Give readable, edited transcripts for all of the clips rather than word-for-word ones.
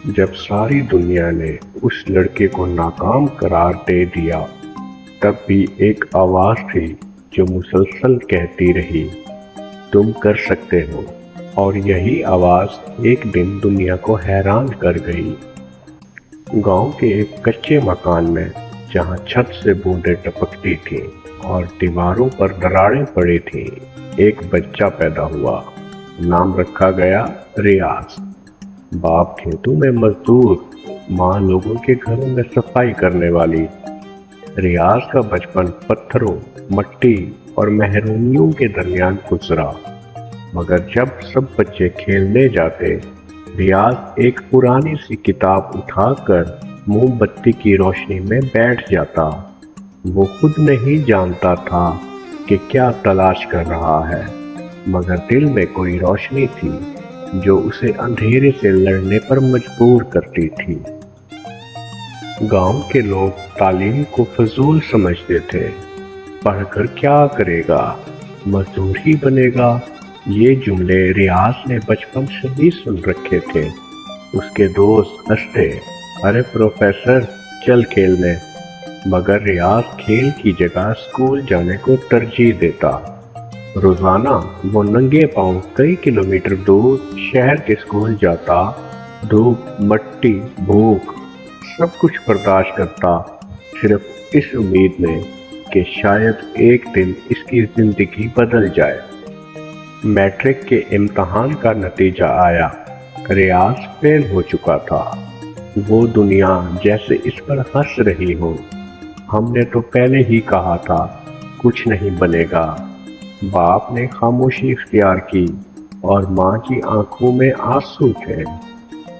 جب ساری دنیا نے اس لڑکے کو ناکام قرار دے دیا، تب بھی ایک آواز تھی جو مسلسل کہتی رہی، تم کر سکتے ہو۔ اور یہی آواز ایک دن دنیا کو حیران کر گئی۔ گاؤں کے ایک کچے مکان میں، جہاں چھت سے بوندیں ٹپکتی تھیں اور دیواروں پر دراڑیں پڑی تھیں، ایک بچہ پیدا ہوا۔ نام رکھا گیا ریاض۔ باپ کھیتوں میں مزدور، ماں لوگوں کے گھروں میں صفائی کرنے والی۔ ریاض کا بچپن پتھروں، مٹی اور محرومیوں کے درمیان گزرا، مگر جب سب بچے کھیلنے جاتے، ریاض ایک پرانی سی کتاب اٹھا کر موم بتی کی روشنی میں بیٹھ جاتا۔ وہ خود نہیں جانتا تھا کہ کیا تلاش کر رہا ہے، مگر دل میں کوئی روشنی تھی جو اسے اندھیرے سے لڑنے پر مجبور کرتی تھی۔ گاؤں کے لوگ تعلیم کو فضول سمجھتے تھے۔ پڑھ کر کیا کرے گا، مزدور ہی بنے گا۔ یہ جملے ریاض نے بچپن سے ہی سن رکھے تھے۔ اس کے دوست ہنستے، ارے پروفیسر چل کھیلنے، مگر ریاض کھیل کی جگہ اسکول جانے کو ترجیح دیتا۔ روزانہ وہ ننگے پاؤں کئی کلومیٹر دور شہر کے اسکول جاتا، دھوپ، مٹی، بھوک، سب کچھ برداشت کرتا، صرف اس امید میں کہ شاید ایک دن اس کی زندگی بدل جائے۔ میٹرک کے امتحان کا نتیجہ آیا۔ ریاض فیل ہو چکا تھا۔ وہ دنیا جیسے اس پر ہنس رہی ہو۔ ہم نے تو پہلے ہی کہا تھا کچھ نہیں بنے گا۔ باپ نے خاموشی اختیار کی اور ماں کی آنکھوں میں آنسو تھے۔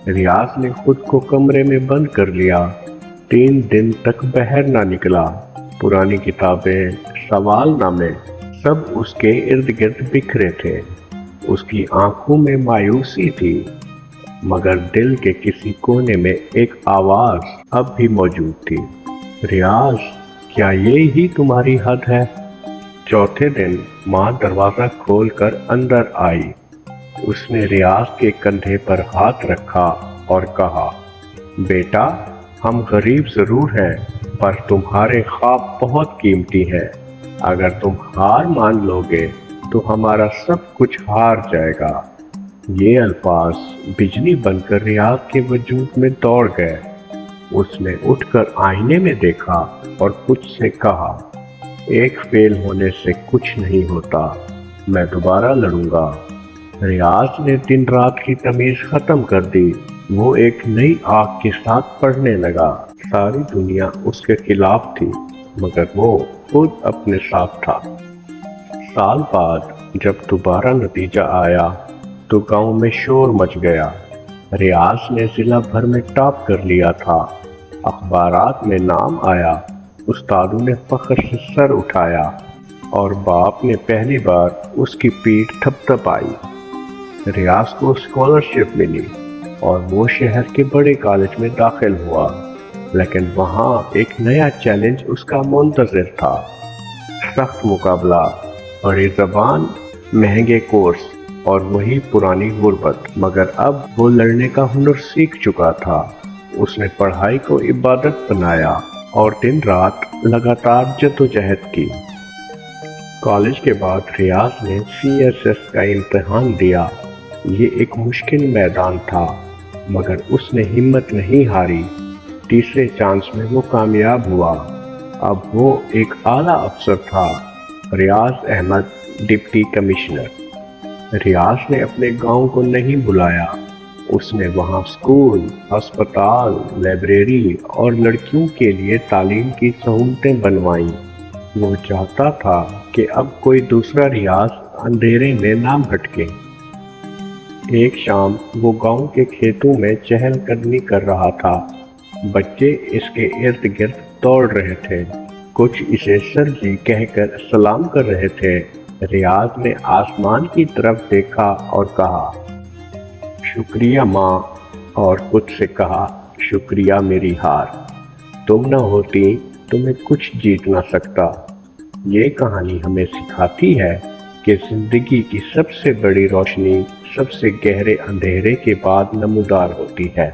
ریاض نے خود کو کمرے میں بند کر لیا۔ 3 دن تک باہر نہ نکلا۔ پرانی کتابیں، سوال نامے، سب اس کے ارد گرد بکھرے تھے۔ اس کی آنکھوں میں مایوسی تھی، مگر دل کے کسی کونے میں ایک آواز اب بھی موجود تھی، ریاض کیا یہی تمہاری حد ہے؟ چوتھے دن ماں دروازہ کھول کر اندر آئی۔ اس نے ریاض کے کندھے پر ہاتھ رکھا اور کہا، بیٹا ہم غریب ضرور ہیں، پر تمہارے خواب بہت قیمتی ہیں۔ اگر تم ہار مان لوگے تو ہمارا سب کچھ ہار جائے گا۔ یہ الفاظ بجلی بن کر ریاض کے وجود میں دوڑ گئے۔ اس نے اٹھ کر آئینے میں دیکھا اور خود سے کہا، ایک فیل ہونے سے کچھ نہیں ہوتا، میں دوبارہ لڑوں گا۔ ریاض نے دن رات کی تمیز ختم کر دی۔ وہ ایک نئی آگ کے ساتھ پڑھنے لگا۔ ساری دنیا اس کے خلاف تھی، مگر وہ خود اپنے ساتھ تھا۔ سال بعد جب دوبارہ نتیجہ آیا تو گاؤں میں شور مچ گیا۔ ریاض نے ضلع بھر میں ٹاپ کر لیا تھا۔ اخبارات میں نام آیا، استادوں نے فخر سے سر اٹھایا اور باپ نے پہلی بار اس کی پیٹھ تھپتھپائی۔ ریاض کو اسکالرشپ ملی اور وہ شہر کے بڑے کالج میں داخل ہوا، لیکن وہاں ایک نیا چیلنج اس کا منتظر تھا۔ سخت مقابلہ، بڑی زبان، مہنگے کورس اور وہی پرانی غربت، مگر اب وہ لڑنے کا ہنر سیکھ چکا تھا۔ اس نے پڑھائی کو عبادت بنایا اور دن رات لگاتار جدوجہد کی۔ کالج کے بعد ریاض نے CSS کا امتحان دیا۔ یہ ایک مشکل میدان تھا، مگر اس نے ہمت نہیں ہاری۔ تیسرے چانس میں وہ کامیاب ہوا۔ اب وہ ایک اعلیٰ افسر تھا، ریاض احمد، ڈپٹی کمشنر۔ ریاض نے اپنے گاؤں کو نہیں بلایا۔ اس نے وہاں اسکول، ہسپتال، لائبریری اور لڑکیوں کے لیے تعلیم کی سہولتیں بنوائیں۔ وہ چاہتا تھا کہ اب کوئی دوسرا ریاض اندھیرے میں نہ بھٹکے۔ ایک شام وہ گاؤں کے کھیتوں میں چہل قدمی کر رہا تھا۔ بچے اس کے ارد گرد دوڑ رہے تھے، کچھ اسے سر جی کہہ کر سلام کر رہے تھے۔ ریاض نے آسمان کی طرف دیکھا اور کہا، شکریہ ماں، اور خود سے کہا، شکریہ میری ہار، تم نہ ہوتی تو میں کچھ جیت نہ سکتا۔ یہ کہانی ہمیں سکھاتی ہے کہ زندگی کی سب سے بڑی روشنی سب سے گہرے اندھیرے کے بعد نمودار ہوتی ہے۔